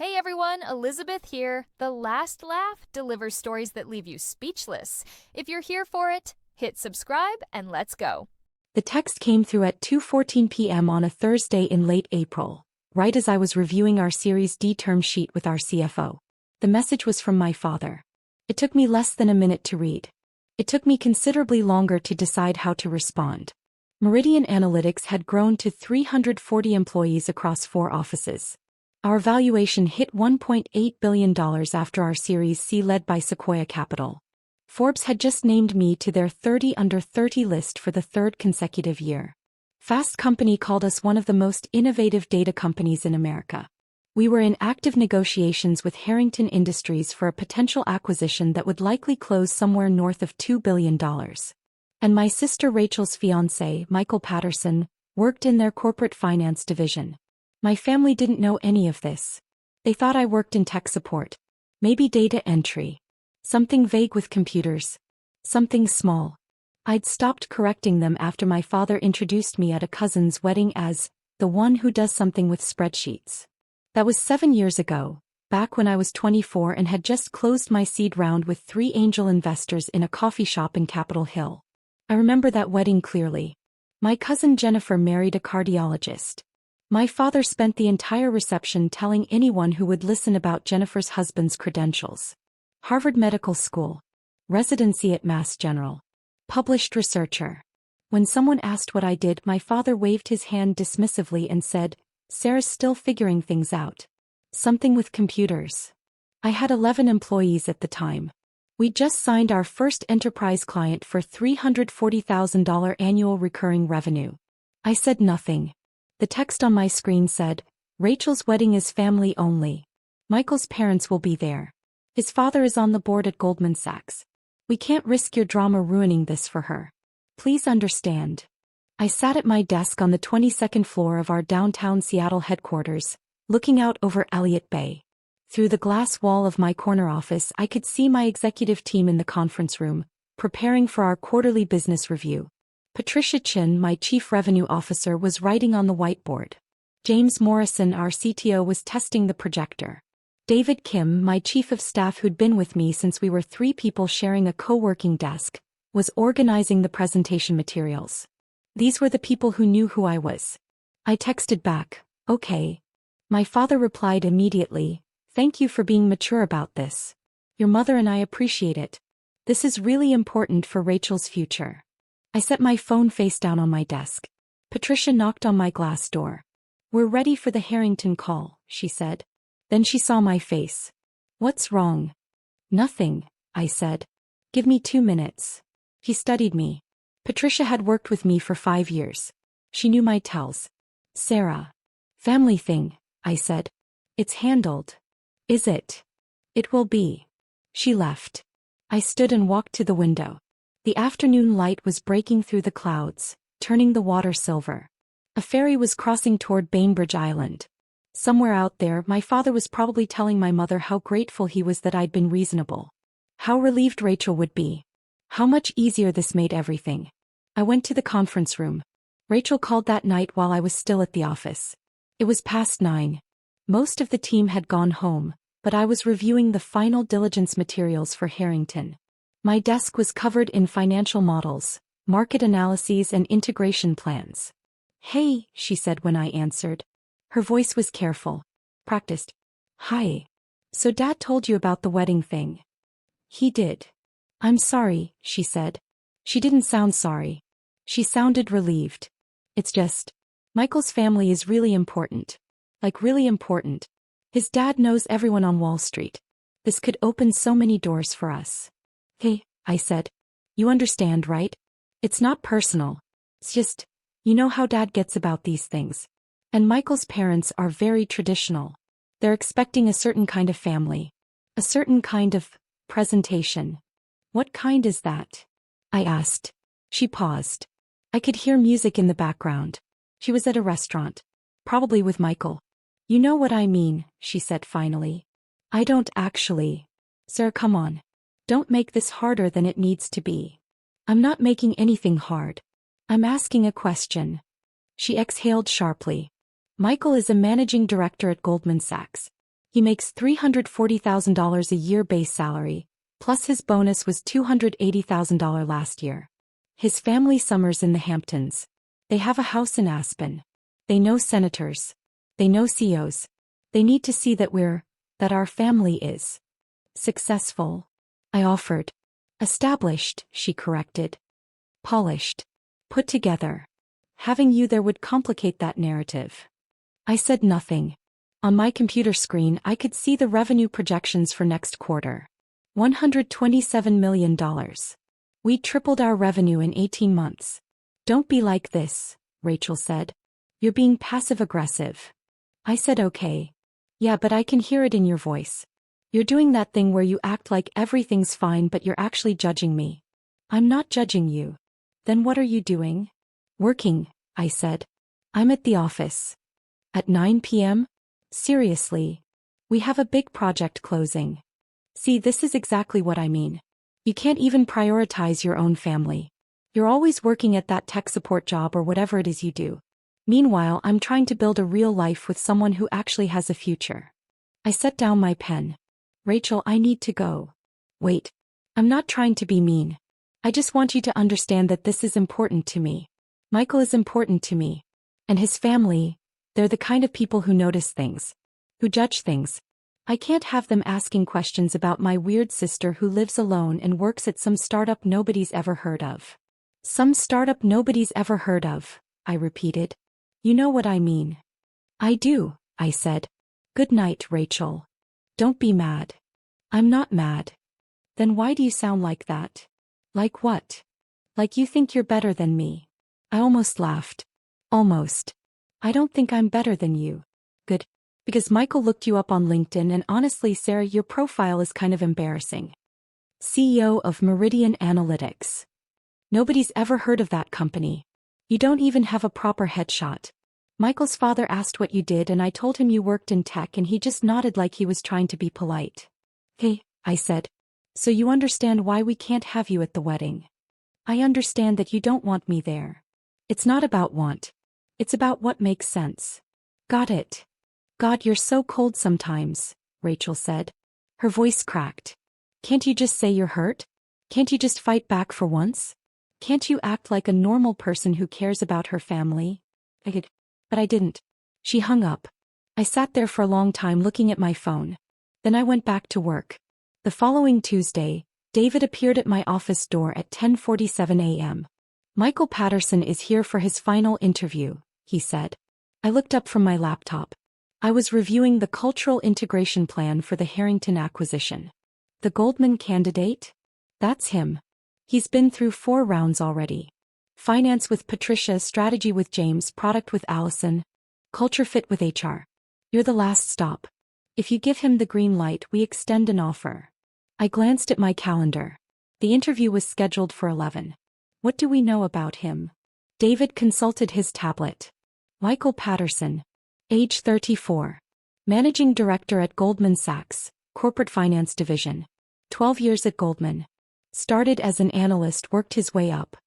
Hey everyone, Elizabeth here. The Last Laugh delivers stories that leave you speechless. If you're here for it, hit subscribe and let's go. The text came through at 2:14 p.m. on a Thursday in late April, right as I was reviewing our Series D term sheet with our CFO. The message was from my father. It took me less than a minute to read. It took me considerably longer to decide how to respond. Meridian Analytics had grown to 340 employees across 4 offices. Our valuation hit $1.8 billion after our Series C led by Sequoia Capital. Forbes had just named me to their 30 Under 30 list for the 3rd consecutive year. Fast Company called us one of the most innovative data companies in America. We were in active negotiations with Harrington Industries for a potential acquisition that would likely close somewhere north of $2 billion. And my sister Rachel's fiancé, Michael Patterson, worked in their corporate finance division. My family didn't know any of this. They thought I worked in tech support. Maybe data entry. Something vague with computers. Something small. I'd stopped correcting them after my father introduced me at a cousin's wedding as the one who does something with spreadsheets. That was 7 years ago, back when I was 24 and had just closed my seed round with 3 angel investors in a coffee shop in Capitol Hill. I remember that wedding clearly. My cousin Jennifer married a cardiologist. My father spent the entire reception telling anyone who would listen about Jennifer's husband's credentials. Harvard Medical School. Residency at Mass General. Published researcher. When someone asked what I did, my father waved his hand dismissively and said, "Sarah's still figuring things out. Something with computers." I had 11 employees at the time. We'd just signed our first enterprise client for $340,000 annual recurring revenue. I said nothing. The text on my screen said, "Rachel's wedding is family only. Michael's parents will be there. His father is on the board at Goldman Sachs. We can't risk your drama ruining this for her. Please understand." I sat at my desk on the 22nd floor of our downtown Seattle headquarters, looking out over Elliott Bay. Through the glass wall of my corner office, I could see my executive team in the conference room, preparing for our quarterly business review. Patricia Chin, my chief revenue officer, was writing on the whiteboard. James Morrison, our CTO, was testing the projector. David Kim, my chief of staff who'd been with me since we were 3 people sharing a co-working desk, was organizing the presentation materials. These were the people who knew who I was. I texted back, "Okay." My father replied immediately, "Thank you for being mature about this. Your mother and I appreciate it. This is really important for Rachel's future." I set my phone face down on my desk. Patricia knocked on my glass door. "We're ready for the Harrington call," she said. Then she saw my face. "What's wrong?" "Nothing," I said. "Give me 2 minutes." He studied me. Patricia had worked with me for 5 years. She knew my tells. "Sarah." "Family thing," I said. "It's handled." "Is it?" "It will be." She left. I stood and walked to the window. The afternoon light was breaking through the clouds, turning the water silver. A ferry was crossing toward Bainbridge Island. Somewhere out there, my father was probably telling my mother how grateful he was that I'd been reasonable. How relieved Rachel would be. How much easier this made everything. I went to the conference room. Rachel called that night while I was still at the office. It was past 9. Most of the team had gone home, but I was reviewing the final diligence materials for Harrington. My desk was covered in financial models, market analyses and integration plans. "Hey," she said when I answered. Her voice was careful. Practiced. "Hi. So Dad told you about the wedding thing?" "He did." "I'm sorry," she said. She didn't sound sorry. She sounded relieved. "It's just, Michael's family is really important. Like really important. His dad knows everyone on Wall Street. This could open so many doors for us." "Hey," I said. "You understand, right? It's not personal. It's just, you know how Dad gets about these things. And Michael's parents are very traditional. They're expecting a certain kind of family. A certain kind of presentation." "What kind is that?" I asked. She paused. I could hear music in the background. She was at a restaurant. Probably with Michael. "You know what I mean," she said finally. "I don't actually." "Sir, come on. Don't make this harder than it needs to be." "I'm not making anything hard. I'm asking a question." She exhaled sharply. "Michael is a managing director at Goldman Sachs. He makes $340,000 a year base salary, plus his bonus was $280,000 last year. His family summers in the Hamptons. They have a house in Aspen. They know senators. They know CEOs. They need to see that our family is successful. I offered. Established, she corrected. Polished. Put together. Having you there would complicate that narrative. I said nothing. On my computer screen I could see the revenue projections for next quarter. $127 million. We tripled our revenue in 18 months. Don't be like this, Rachel said. You're being passive-aggressive. I said okay. Yeah, but I can hear it in your voice. You're doing that thing where you act like everything's fine but you're actually judging me. I'm not judging you. Then what are you doing? Working, I said. I'm at the office. At 9 p.m.? Seriously. We have a big project closing. See, this is exactly what I mean. You can't even prioritize your own family. You're always working at that tech support job or whatever it is you do. Meanwhile, I'm trying to build a real life with someone who actually has a future. I set down my pen. Rachel, I need to go. Wait. I'm not trying to be mean. I just want you to understand that this is important to me. Michael is important to me. And his family, they're the kind of people who notice things. Who judge things. I can't have them asking questions about my weird sister who lives alone and works at some startup nobody's ever heard of. Some startup nobody's ever heard of, I repeated. You know what I mean. I do, I said. Good night, Rachel. Don't be mad. I'm not mad. Then why do you sound like that? Like what? Like you think you're better than me. I almost laughed. Almost. I don't think I'm better than you. Good. Because Michael looked you up on LinkedIn and honestly, Sarah, your profile is kind of embarrassing. CEO of Meridian Analytics. Nobody's ever heard of that company. You don't even have a proper headshot. Michael's father asked what you did and I told him you worked in tech and he just nodded like he was trying to be polite. Hey, I said. So you understand why we can't have you at the wedding. I understand that you don't want me there. It's not about want. It's about what makes sense. Got it. God, you're so cold sometimes, Rachel said. Her voice cracked. Can't you just say you're hurt? Can't you just fight back for once? Can't you act like a normal person who cares about her family? But I didn't. She hung up. I sat there for a long time looking at my phone. Then I went back to work. The following Tuesday, David appeared at my office door at 10:47 a.m. Michael Patterson is here for his final interview, he said. I looked up from my laptop. I was reviewing the cultural integration plan for the Harrington acquisition. The Goldman candidate? That's him. He's been through 4 rounds already. Finance with Patricia, strategy with James, product with Allison, culture fit with HR. You're the last stop. If you give him the green light, we extend an offer. I glanced at my calendar. The interview was scheduled for 11. What do we know about him? David consulted his tablet. Michael Patterson. Age 34. Managing Director at Goldman Sachs, Corporate Finance Division. 12 years at Goldman. Started as an analyst, worked his way up.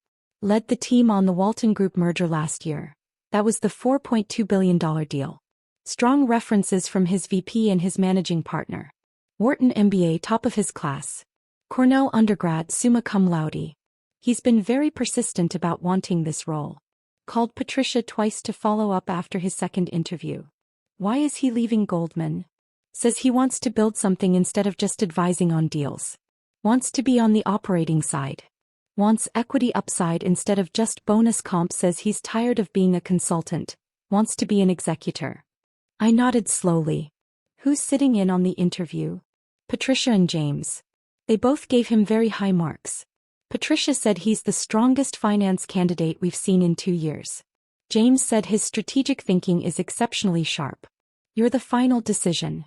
Led the team on the Walton Group merger last year. That was the $4.2 billion deal. Strong references from his VP and his managing partner. Wharton MBA, top of his class. Cornell undergrad, summa cum laude. He's been very persistent about wanting this role. Called Patricia twice to follow up after his second interview. Why is he leaving Goldman? Says he wants to build something instead of just advising on deals. Wants to be on the operating side. Wants equity upside instead of just bonus comp. Says he's tired of being a consultant. Wants to be an executor. I nodded slowly. Who's sitting in on the interview? Patricia and James. They both gave him very high marks. Patricia said he's the strongest finance candidate we've seen in 2 years. James said his strategic thinking is exceptionally sharp. You're the final decision.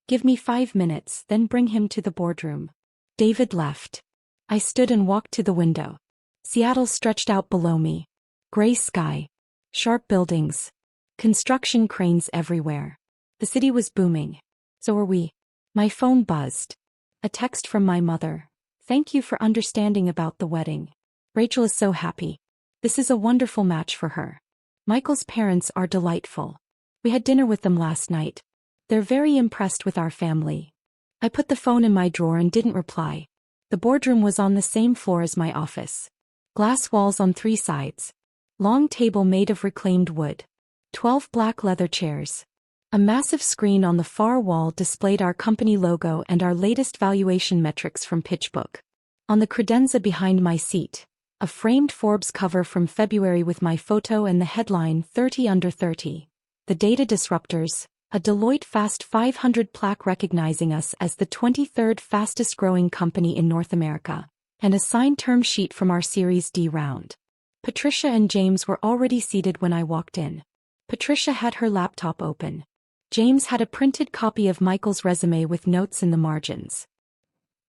Give me 5 minutes, then bring him to the boardroom. David left. I stood and walked to the window. Seattle stretched out below me. Gray sky. Sharp buildings. Construction cranes everywhere. The city was booming. So were we. My phone buzzed. A text from my mother. Thank you for understanding about the wedding. Rachel is so happy. This is a wonderful match for her. Michael's parents are delightful. We had dinner with them last night. They're very impressed with our family. I put the phone in my drawer and didn't reply. The boardroom was on the same floor as my office. Glass walls on 3 sides. Long table made of reclaimed wood. 12 black leather chairs. A massive screen on the far wall displayed our company logo and our latest valuation metrics from PitchBook. On the credenza behind my seat, a framed Forbes cover from February with my photo and the headline 30 under 30. The Data Disruptors, a Deloitte Fast 500 plaque recognizing us as the 23rd fastest growing company in North America, and a signed term sheet from our Series D round. Patricia and James were already seated when I walked in. Patricia had her laptop open. James had a printed copy of Michael's resume with notes in the margins.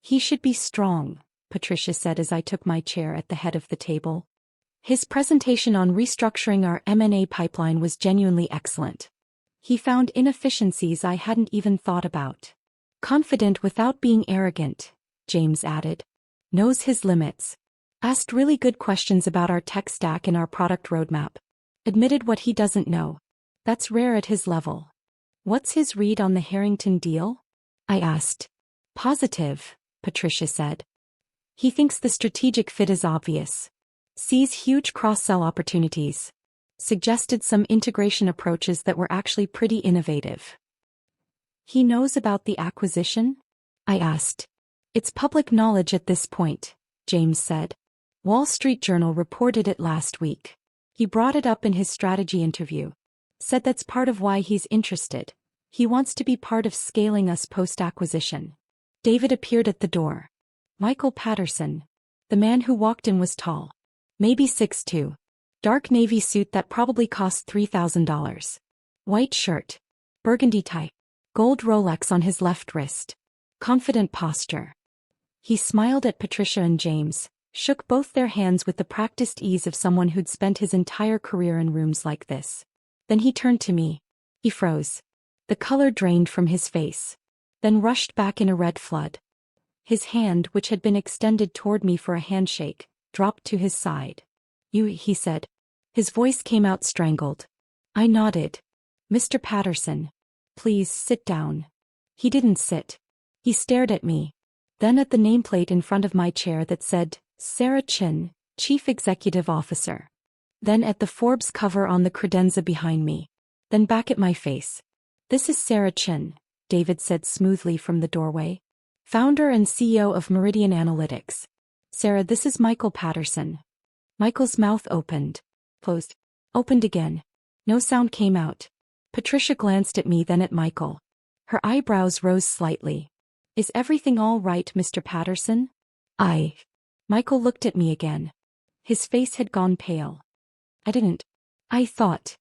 "He should be strong," Patricia said as I took my chair at the head of the table. His presentation on restructuring our M&A pipeline was genuinely excellent. He found inefficiencies I hadn't even thought about. "Confident without being arrogant," James added. "Knows his limits. Asked really good questions about our tech stack and our product roadmap. Admitted what he doesn't know. That's rare at his level." "What's his read on the Harrington deal?" I asked. "Positive," Patricia said. "He thinks the strategic fit is obvious. Sees huge cross-sell opportunities. Suggested some integration approaches that were actually pretty innovative." "He knows about the acquisition?" I asked. "It's public knowledge at this point," James said. "Wall Street Journal reported it last week. He brought it up in his strategy interview. Said that's part of why he's interested. He wants to be part of scaling us post-acquisition." David appeared at the door. Michael Patterson. The man who walked in was tall. Maybe 6'2". Dark navy suit that probably cost $3,000. White shirt. Burgundy tie. Gold Rolex on his left wrist. Confident posture. He smiled at Patricia and James, shook both their hands with the practiced ease of someone who'd spent his entire career in rooms like this. Then he turned to me. He froze. The color drained from his face. Then rushed back in a red flood. His hand, which had been extended toward me for a handshake, dropped to his side. "You," he said. His voice came out strangled. I nodded. "Mr. Patterson. Please sit down." He didn't sit. He stared at me. Then at the nameplate in front of my chair that said, Sarah Chin, Chief Executive Officer. Then at the Forbes cover on the credenza behind me. Then back at my face. "This is Sarah Chin," David said smoothly from the doorway. "Founder and CEO of Meridian Analytics. Sarah, this is Michael Patterson." Michael's mouth opened. Closed. Opened again. No sound came out. Patricia glanced at me, then at Michael. Her eyebrows rose slightly. "Is everything all right, Mr. Patterson?" Michael looked at me again. His face had gone pale. "I didn't. I thought."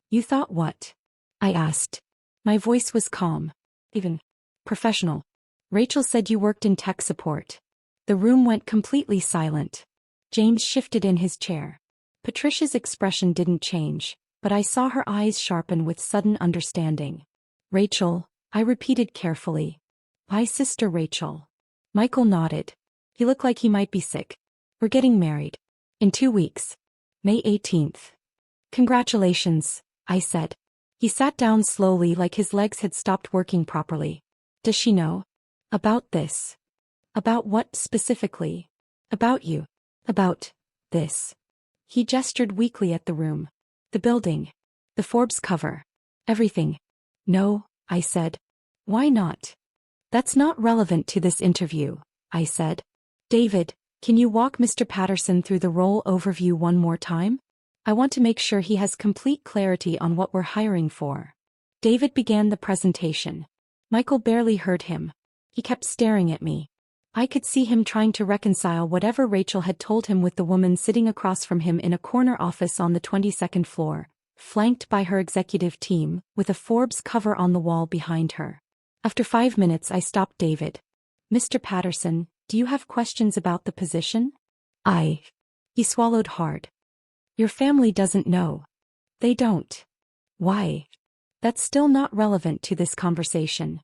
"You thought what?" I asked. My voice was calm. Even professional. "Rachel said you worked in tech support." The room went completely silent. James shifted in his chair. Patricia's expression didn't change, but I saw her eyes sharpen with sudden understanding. "Rachel," I repeated carefully. "My sister Rachel." Michael nodded. He looked like he might be sick. "We're getting married. In 2 weeks. May 18th. "Congratulations," I said. He sat down slowly like his legs had stopped working properly. "Does she know?" "About this." "About what specifically?" "About you. About this." He gestured weakly at the room. "The building. The Forbes cover. Everything." "No," I said. "Why not?" "That's not relevant to this interview," I said. "David, can you walk Mr. Patterson through the role overview one more time? I want to make sure he has complete clarity on what we're hiring for." David began the presentation. Michael barely heard him. He kept staring at me. I could see him trying to reconcile whatever Rachel had told him with the woman sitting across from him in a corner office on the 22nd floor, flanked by her executive team, with a Forbes cover on the wall behind her. After 5 minutes I stopped David. "Mr. Patterson, do you have questions about the position?" He swallowed hard. "Your family doesn't know." "They don't." "Why?" "That's still not relevant to this conversation.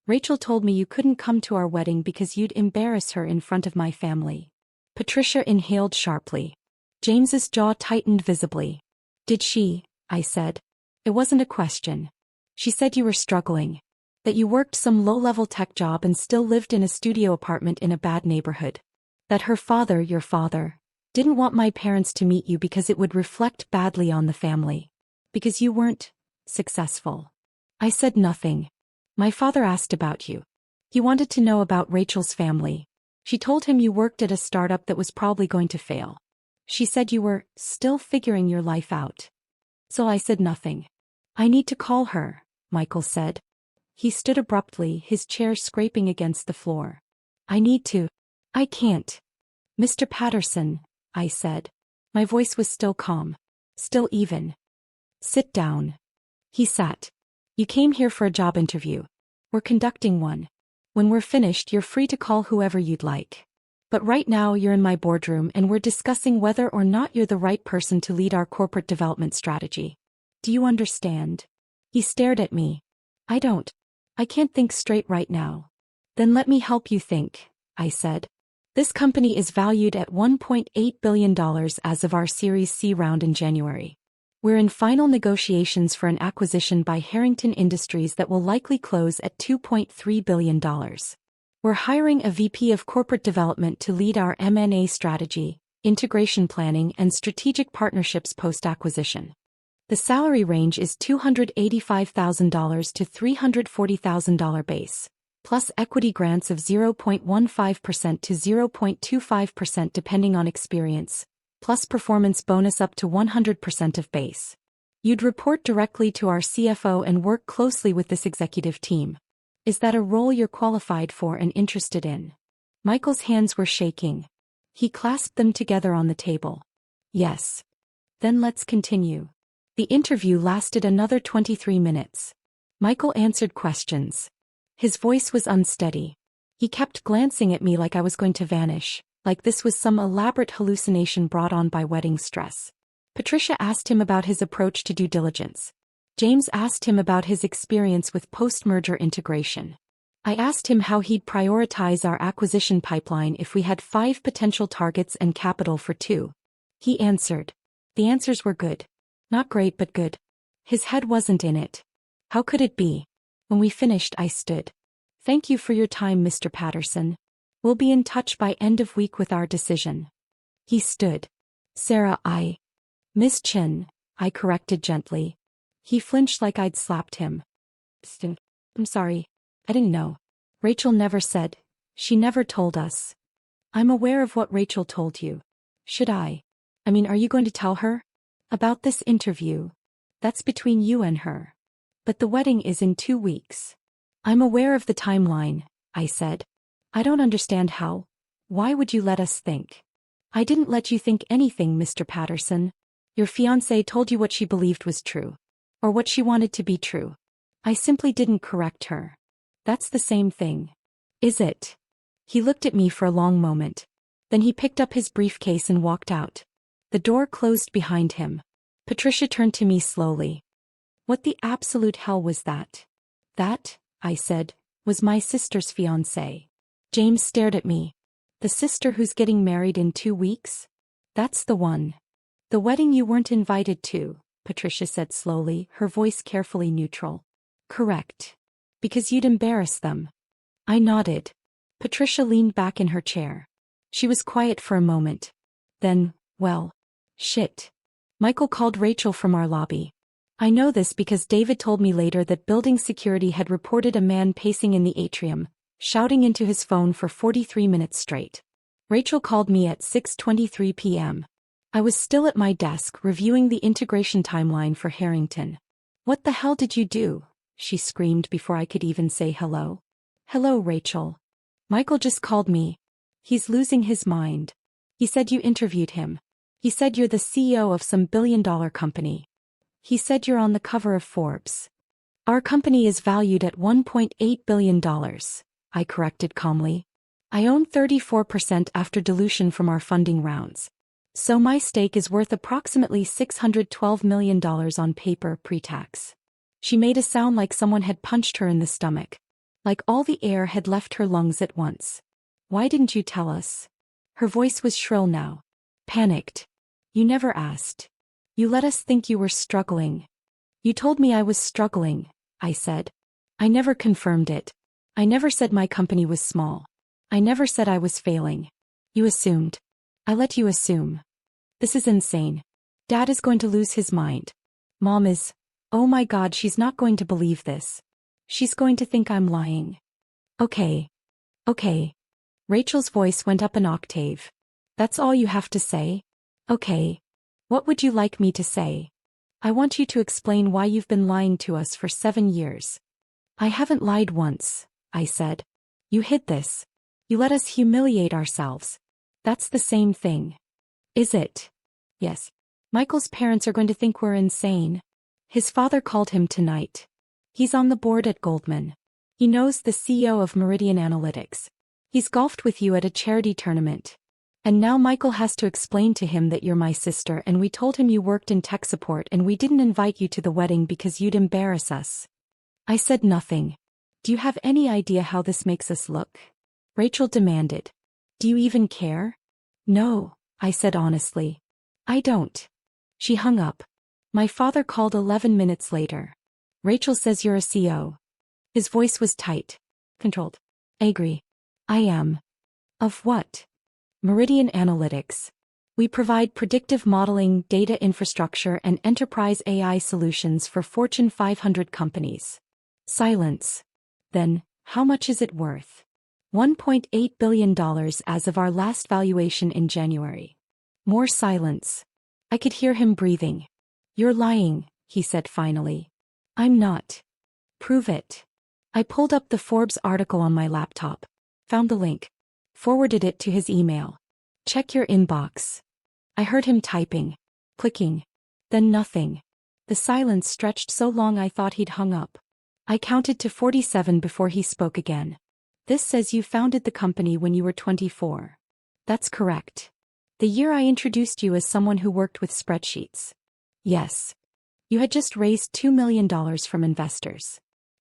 Rachel told me you couldn't come to our wedding because you'd embarrass her in front of my family." Patricia inhaled sharply. James's jaw tightened visibly. "Did she?" I said. "It wasn't a question. She said you were struggling." That you worked some low-level tech job and still lived in a studio apartment in a bad neighborhood. That her father, your father, didn't want my parents to meet you because it would reflect badly on the family. Because you weren't successful. I said nothing. My father asked about you. He wanted to know about Rachel's family. She told him you worked at a startup that was probably going to fail. She said you were still figuring your life out. So I said nothing. I need to call her, Michael said. He stood abruptly, his chair scraping against the floor. I need to. I can't. Mr. Patterson, I said. My voice was still calm. Still even. Sit down. He sat. You came here for a job interview. We're conducting one. When we're finished, you're free to call whoever you'd like. But right now you're in my boardroom and we're discussing whether or not you're the right person to lead our corporate development strategy. Do you understand? He stared at me. I don't. I can't think straight right now. Then let me help you think, I said. This company is valued at $1.8 billion as of our Series C round in January. We're in final negotiations for an acquisition by Harrington Industries that will likely close at $2.3 billion. We're hiring a VP of Corporate Development to lead our M&A strategy, integration planning and strategic partnerships post-acquisition. The salary range is $285,000 to $340,000 base, plus equity grants of 0.15% to 0.25% depending on experience, plus performance bonus up to 100% of base. You'd report directly to our CFO and work closely with this executive team. Is that a role you're qualified for and interested in? Michael's hands were shaking. He clasped them together on the table. Yes. Then let's continue. The interview lasted another 23 minutes. Michael answered questions. His voice was unsteady. He kept glancing at me like I was going to vanish, like this was some elaborate hallucination brought on by wedding stress. Patricia asked him about his approach to due diligence. James asked him about his experience with post-merger integration. I asked him how he'd prioritize our acquisition pipeline if we had 5 potential targets and capital for 2. He answered. The answers were good. Not great but good. His head wasn't in it. How could it be? When we finished, I stood. Thank you for your time, Mr. Patterson. We'll be in touch by end of week with our decision. He stood. Sarah, Miss Chin, I corrected gently. He flinched like I'd slapped him. I'm sorry. I didn't know. Rachel never said. She never told us. I'm aware of what Rachel told you. Should I? Are you going to tell her? About this interview. That's between you and her. But the wedding is in 2 weeks. I'm aware of the timeline, I said. I don't understand how. Why would you let us think? I didn't let you think anything, Mr. Patterson. Your fiancé told you what she believed was true. Or what she wanted to be true. I simply didn't correct her. That's the same thing. Is it? He looked at me for a long moment. Then he picked up his briefcase and walked out. The door closed behind him. Patricia turned to me slowly. What the absolute hell was that? That, I said, was my sister's fiancé. James stared at me. The sister who's getting married in 2 weeks? That's the one. The wedding you weren't invited to, Patricia said slowly, her voice carefully neutral. Correct. Because you'd embarrass them. I nodded. Patricia leaned back in her chair. She was quiet for a moment. Then, well, shit. Michael called Rachel from our lobby. I know this because David told me later that building security had reported a man pacing in the atrium, shouting into his phone for 43 minutes straight. Rachel called me at 6:23 p.m. I was still at my desk reviewing the integration timeline for Harrington. What the hell did you do? She screamed before I could even say hello. Hello, Rachel. Michael just called me. He's losing his mind. He said you interviewed him. He said you're the CEO of some billion-dollar company. He said you're on the cover of Forbes. Our company is valued at $1.8 billion, I corrected calmly. I own 34% after dilution from our funding rounds. So my stake is worth approximately $612 million on paper pre-tax. She made a sound like someone had punched her in the stomach. Like all the air had left her lungs at once. Why didn't you tell us? Her voice was shrill now. Panicked. You never asked. You let us think you were struggling. You told me I was struggling, I said. I never confirmed it. I never said my company was small. I never said I was failing. You assumed. I let you assume. This is insane. Dad is going to lose his mind. Mom is. Oh my God, she's not going to believe this. She's going to think I'm lying. Okay. Okay. Rachel's voice went up an octave. That's all you have to say? Okay. What would you like me to say? I want you to explain why you've been lying to us for 7 years. I haven't lied once, I said. You hid this. You let us humiliate ourselves. That's the same thing. Is it? Yes. Michael's parents are going to think we're insane. His father called him tonight. He's on the board at Goldman. He knows the CEO of Meridian Analytics. He's golfed with you at a charity tournament. And now Michael has to explain to him that you're my sister and we told him you worked in tech support and we didn't invite you to the wedding because you'd embarrass us. I said nothing. Do you have any idea how this makes us look? Rachel demanded. Do you even care? No, I said honestly. I don't. She hung up. My father called 11 minutes later. Rachel says you're a CEO. His voice was tight. Controlled. I agree. I am. Of what? Meridian Analytics. We provide predictive modeling, data infrastructure, and enterprise AI solutions for Fortune 500 companies. Silence. Then, how much is it worth? $1.8 billion as of our last valuation in January. More silence. I could hear him breathing. You're lying, he said finally. I'm not. Prove it. I pulled up the Forbes article on my laptop, found the link, forwarded it to his email. Check your inbox. I heard him typing, clicking, then nothing. The silence stretched so long I thought he'd hung up. I counted to 47 before he spoke again. This says you founded the company when you were 24. That's correct. The year I introduced you as someone who worked with spreadsheets. Yes. You had just raised $2 million from investors.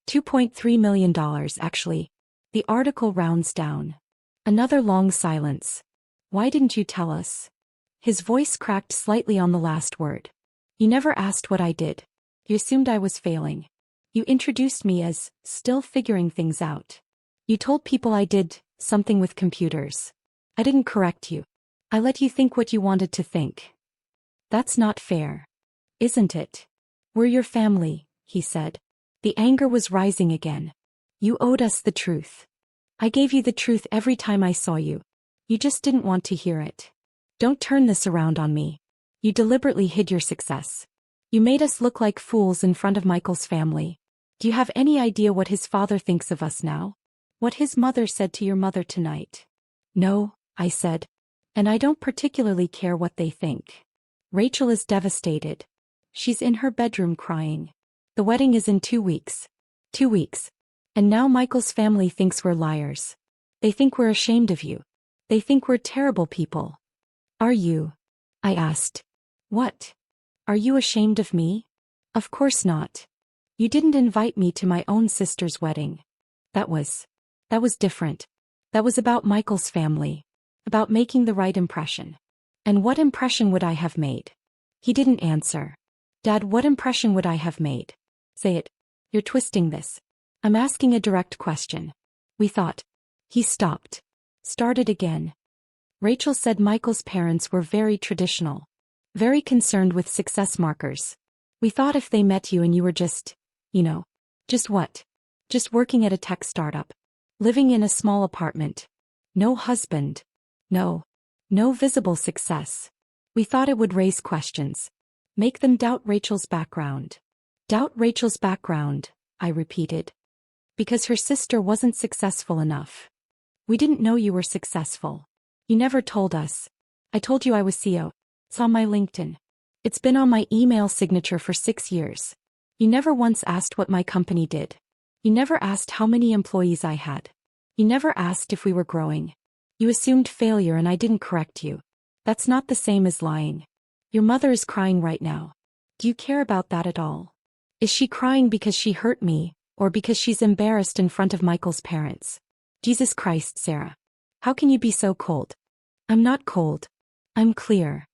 $2.3 million, actually. The article rounds down. Another long silence. Why didn't you tell us? His voice cracked slightly on the last word. You never asked what I did. You assumed I was failing. You introduced me as still figuring things out. You told people I did something with computers. I didn't correct you. I let you think what you wanted to think. That's not fair. Isn't it? We're your family, he said. The anger was rising again. You owed us the truth. I gave you the truth every time I saw you. You just didn't want to hear it. Don't turn this around on me. You deliberately hid your success. You made us look like fools in front of Michael's family. Do you have any idea what his father thinks of us now? What his mother said to your mother tonight? No, I said. And I don't particularly care what they think. Rachel is devastated. She's in her bedroom crying. The wedding is in 2 weeks. 2 weeks. And now Michael's family thinks we're liars. They think we're ashamed of you. They think we're terrible people. Are you? I asked. What? Are you ashamed of me? Of course not. You didn't invite me to my own sister's wedding. That was different. That was about Michael's family. About making the right impression. And what impression would I have made? He didn't answer. Dad, what impression would I have made? Say it. You're twisting this. I'm asking a direct question. We thought. He stopped. Started again. Rachel said Michael's parents were very traditional. Very concerned with success markers. We thought if they met you and you were just what? Just working at a tech startup. Living in a small apartment. No husband. No visible success. We thought it would raise questions. Make them doubt Rachel's background. Doubt Rachel's background, I repeated. Because her sister wasn't successful enough. We didn't know you were successful. You never told us. I told you I was CEO. It's on my LinkedIn. It's been on my email signature for 6 years. You never once asked what my company did. You never asked how many employees I had. You never asked if we were growing. You assumed failure and I didn't correct you. That's not the same as lying. Your mother is crying right now. Do you care about that at all? Is she crying because she hurt me, or because she's embarrassed in front of Michael's parents? Jesus Christ, Sarah. How can you be so cold? I'm not cold. I'm clear.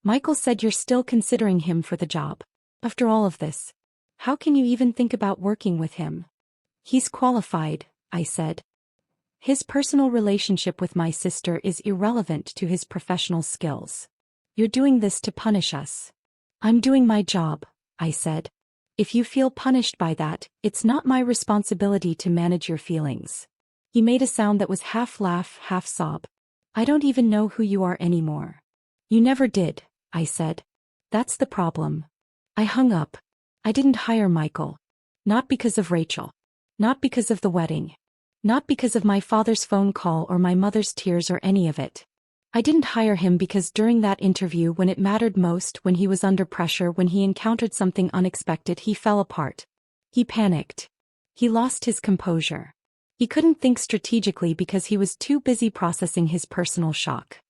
Michael said you're still considering him for the job. After all of this, how can you even think about working with him? He's qualified, I said. His personal relationship with my sister is irrelevant to his professional skills. You're doing this to punish us. I'm doing my job, I said. If you feel punished by that, it's not my responsibility to manage your feelings. He made a sound that was half laugh, half sob. I don't even know who you are anymore. You never did, I said. That's the problem. I hung up. I didn't hire Michael. Not because of Rachel. Not because of the wedding. Not because of my father's phone call or my mother's tears or any of it. I didn't hire him because during that interview when it mattered most, when he was under pressure, when he encountered something unexpected, he fell apart. He panicked. He lost his composure. He couldn't think strategically because he was too busy processing his personal shock.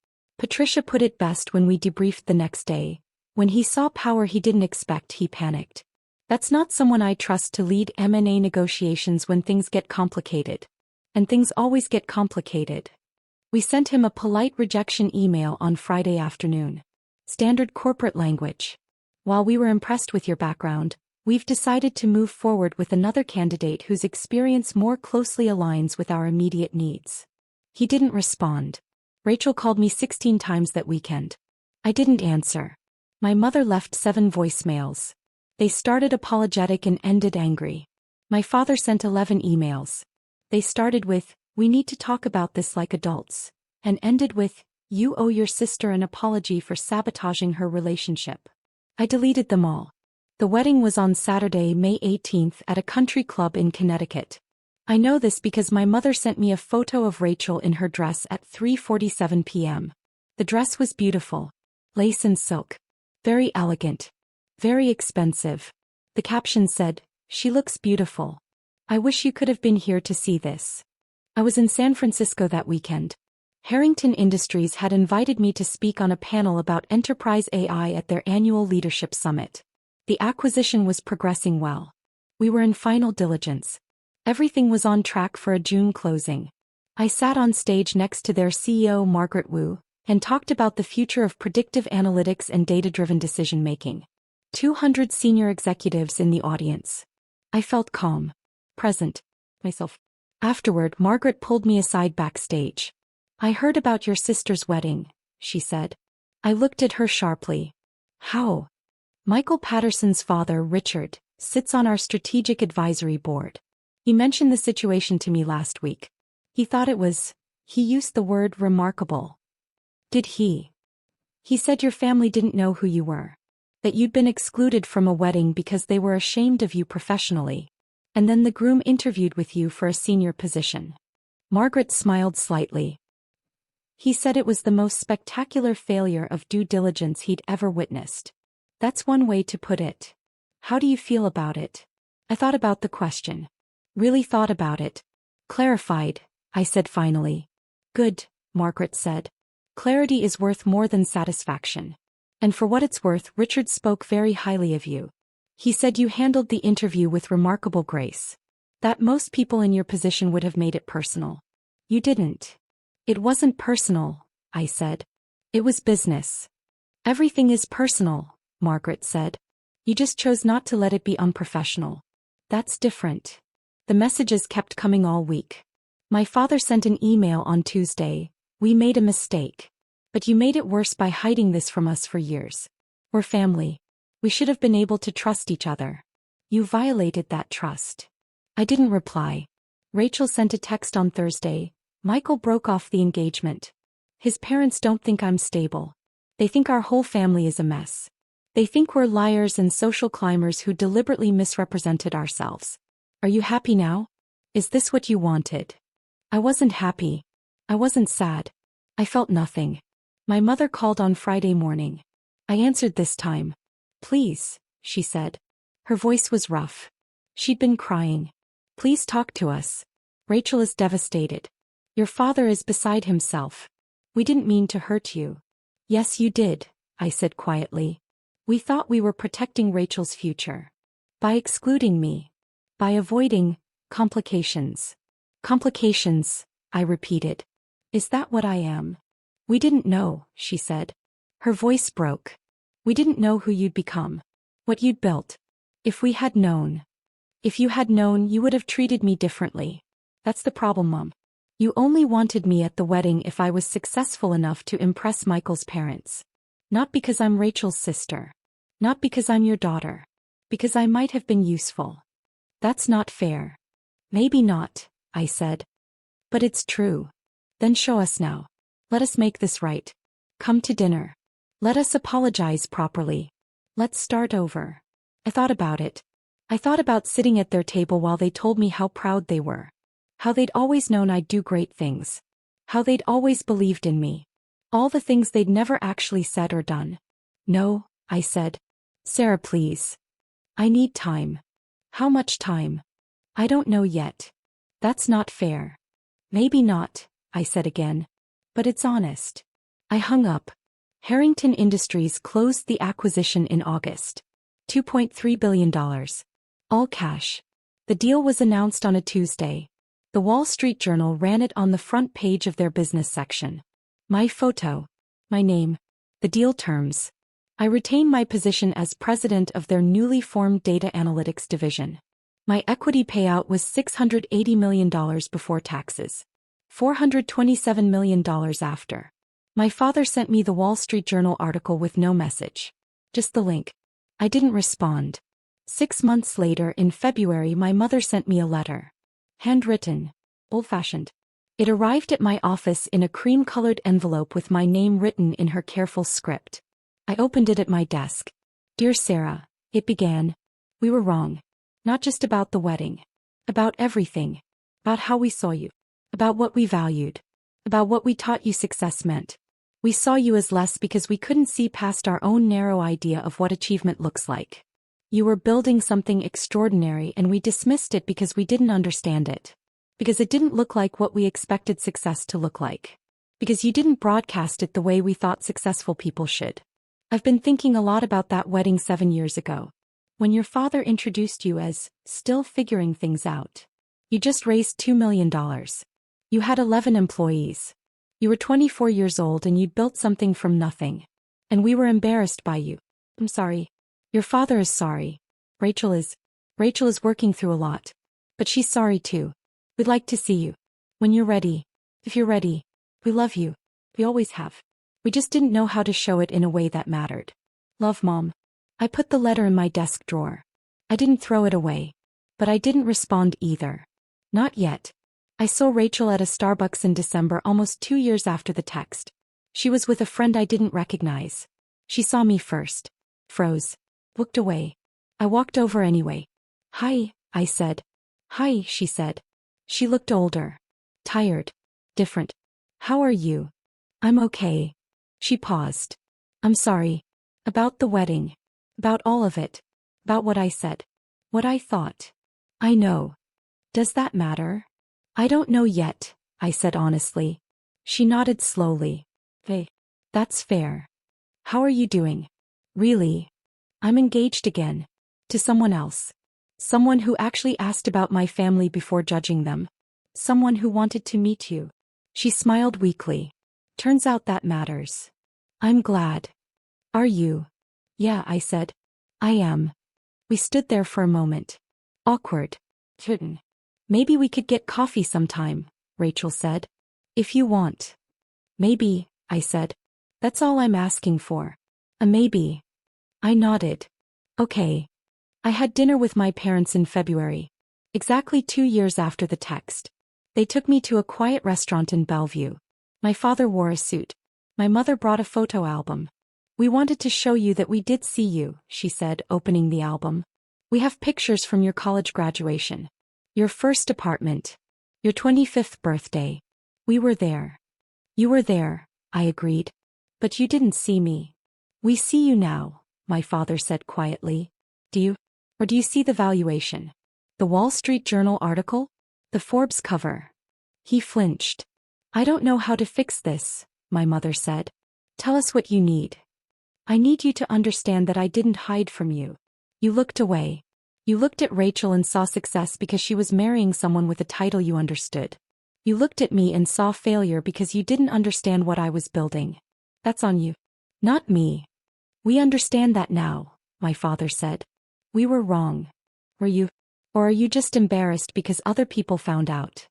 Patricia put it best when we debriefed the next day. When he saw power he didn't expect, he panicked. That's not someone I trust to lead M&A negotiations when things get complicated. And things always get complicated. We sent him a polite rejection email on Friday afternoon. Standard corporate language. While we were impressed with your background, we've decided to move forward with another candidate whose experience more closely aligns with our immediate needs. He didn't respond. Rachel called me 16 times that weekend. I didn't answer. My mother left 7 voicemails. They started apologetic and ended angry. My father sent 11 emails. They started with, "We need to talk about this like adults," and ended with, "You owe your sister an apology for sabotaging her relationship." I deleted them all. The wedding was on Saturday, May 18th at a country club in Connecticut. I know this because my mother sent me a photo of Rachel in her dress at 3:47 p.m. The dress was beautiful. Lace and silk. Very elegant. Very expensive. The caption said, "She looks beautiful. I wish you could have been here to see this." I was in San Francisco that weekend. Harrington Industries had invited me to speak on a panel about enterprise AI at their annual leadership summit. The acquisition was progressing well. We were in final diligence. Everything was on track for a June closing. I sat on stage next to their CEO Margaret Wu, and talked about the future of predictive analytics and data-driven decision-making. 200 senior executives in the audience. I felt calm. Present. Myself. Afterward, Margaret pulled me aside backstage. "I heard about your sister's wedding," she said. I looked at her sharply. "How?" "Michael Patterson's father, Richard, sits on our strategic advisory board. He mentioned the situation to me last week. He thought it was, he used the word remarkable." "Did he?" "He said your family didn't know who you were. That you'd been excluded from a wedding because they were ashamed of you professionally. And then the groom interviewed with you for a senior position." Margaret smiled slightly. "He said it was the most spectacular failure of due diligence he'd ever witnessed. That's one way to put it. How do you feel about it?" I thought about the question. Really thought about it. "Clarified," I said finally. "Good," Margaret said. "Clarity is worth more than satisfaction. And for what it's worth, Richard spoke very highly of you. He said you handled the interview with remarkable grace. That most people in your position would have made it personal. You didn't." "It wasn't personal," I said. "It was business." "Everything is personal," Margaret said. "You just chose not to let it be unprofessional. That's different." The messages kept coming all week. "My father sent an email on Tuesday. We made a mistake. But you made it worse by hiding this from us for years. We're family. We should have been able to trust each other. You violated that trust." I didn't reply. Rachel sent a text on Thursday. "Michael broke off the engagement. His parents don't think I'm stable. They think our whole family is a mess. They think we're liars and social climbers who deliberately misrepresented ourselves. Are you happy now? Is this what you wanted?" I wasn't happy. I wasn't sad. I felt nothing. My mother called on Friday morning. I answered this time. "Please," she said. Her voice was rough. She'd been crying. "Please talk to us. Rachel is devastated. Your father is beside himself. We didn't mean to hurt you." "Yes, you did," I said quietly. "We thought we were protecting Rachel's future. By excluding me. By avoiding complications." "Complications," I repeated. "Is that what I am?" "We didn't know," she said. Her voice broke. "We didn't know who you'd become. What you'd built. If we had known." If you had known, you would have treated me differently. That's the problem, Mom. You only wanted me at the wedding if I was successful enough to impress Michael's parents. Not because I'm Rachel's sister. Not because I'm your daughter. Because I might have been useful. That's not fair. Maybe not, I said. But it's true. Then show us now. Let us make this right. Come to dinner. Let us apologize properly. Let's start over. I thought about it. I thought about sitting at their table while they told me how proud they were. How they'd always known I'd do great things. How they'd always believed in me. All the things they'd never actually said or done. No, I said. Sarah, please. I need time. How much time? I don't know yet. That's not fair. Maybe not, I said again. But it's honest. I hung up. Harrington Industries closed the acquisition in August. $2.3 billion. All cash. The deal was announced on a Tuesday. The Wall Street Journal ran it on the front page of their business section. My photo. My name. The deal terms. I retain my position as president of their newly formed data analytics division. My equity payout was $680 million before taxes. $427 million after. My father sent me the Wall Street Journal article with no message. Just the link. I didn't respond. 6 months later, in February, my mother sent me a letter. Handwritten. Old-fashioned. It arrived at my office in a cream-colored envelope with my name written in her careful script. I opened it at my desk. Dear Sarah, it began. We were wrong. Not just about the wedding. About everything. About how we saw you. About what we valued. About what we taught you success meant. We saw you as less because we couldn't see past our own narrow idea of what achievement looks like. You were building something extraordinary and we dismissed it because we didn't understand it. Because it didn't look like what we expected success to look like. Because you didn't broadcast it the way we thought successful people should. I've been thinking a lot about that wedding 7 years ago. When your father introduced you as still figuring things out. You just raised $2 million. You had 11 employees. You were 24 years old and you'd built something from nothing. And we were embarrassed by you. I'm sorry. Your father is sorry. Rachel is working through a lot. But she's sorry too. We'd like to see you. When you're ready. If you're ready. We love you. We always have. We just didn't know how to show it in a way that mattered. Love, Mom. I put the letter in my desk drawer. I didn't throw it away. But I didn't respond either. Not yet. I saw Rachel at a Starbucks in December, almost 2 years after the text. She was with a friend I didn't recognize. She saw me first. Froze. Looked away. I walked over anyway. Hi, I said. Hi, she said. She looked older. Tired. Different. How are you? I'm okay. She paused. I'm sorry. About the wedding. About all of it. About what I said. What I thought. I know. Does that matter? I don't know yet, I said honestly. She nodded slowly. Hey. That's fair. How are you doing? Really? I'm engaged again. To someone else. Someone who actually asked about my family before judging them. Someone who wanted to meet you. She smiled weakly. Turns out that matters. I'm glad. Are you? Yeah, I said. I am. We stood there for a moment. Awkward. Maybe we could get coffee sometime, Rachel said. If you want. Maybe, I said. That's all I'm asking for. A maybe. I nodded. Okay. I had dinner with my parents in February. Exactly 2 years after the text. They took me to a quiet restaurant in Bellevue. My father wore a suit. My mother brought a photo album. We wanted to show you that we did see you, she said, opening the album. We have pictures from your college graduation. Your first apartment. Your 25th birthday. We were there. You were there, I agreed. But you didn't see me. We see you now, my father said quietly. Do you? Or do you see the valuation? The Wall Street Journal article? The Forbes cover? He flinched. I don't know how to fix this, my mother said. Tell us what you need. I need you to understand that I didn't hide from you. You looked away. You looked at Rachel and saw success because she was marrying someone with a title you understood. You looked at me and saw failure because you didn't understand what I was building. That's on you. Not me. We understand that now, my father said. We were wrong. Were you? Or are you just embarrassed because other people found out?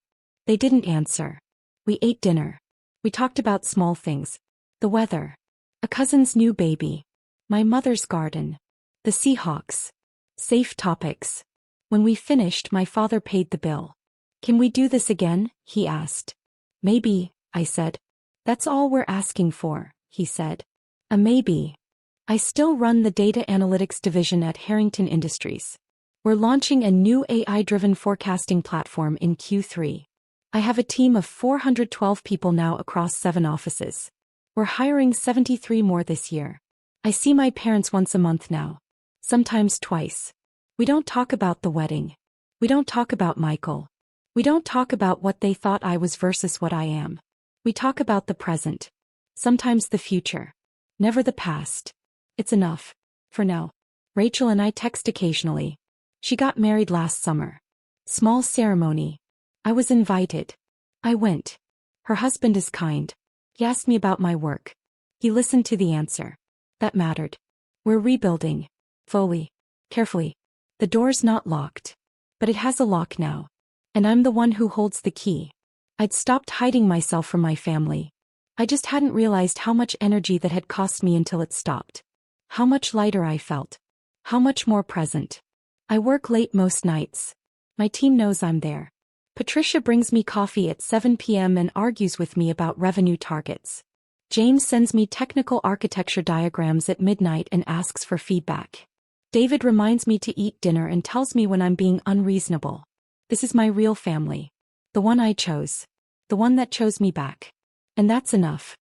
They didn't answer. We ate dinner. We talked about small things. The weather. A cousin's new baby. My mother's garden. The Seahawks. Safe topics. When we finished, my father paid the bill. Can we do this again? He asked. Maybe, I said. That's all we're asking for, he said. A maybe. I still run the data analytics division at Harrington Industries. We're launching a new AI-driven forecasting platform in Q3. I have a team of 412 people now across 7 offices. We're hiring 73 more this year. I see my parents once a month now. Sometimes twice. We don't talk about the wedding. We don't talk about Michael. We don't talk about what they thought I was versus what I am. We talk about the present. Sometimes the future. Never the past. It's enough. For now. Rachel and I text occasionally. She got married last summer. Small ceremony. I was invited. I went. Her husband is kind. He asked me about my work. He listened to the answer. That mattered. We're rebuilding. Slowly. Carefully. The door's not locked. But it has a lock now. And I'm the one who holds the key. I'd stopped hiding myself from my family. I just hadn't realized how much energy that had cost me until it stopped. How much lighter I felt. How much more present. I work late most nights. My team knows I'm there. Patricia brings me coffee at 7 p.m. and argues with me about revenue targets. James sends me technical architecture diagrams at midnight and asks for feedback. David reminds me to eat dinner and tells me when I'm being unreasonable. This is my real family. The one I chose. The one that chose me back. And that's enough.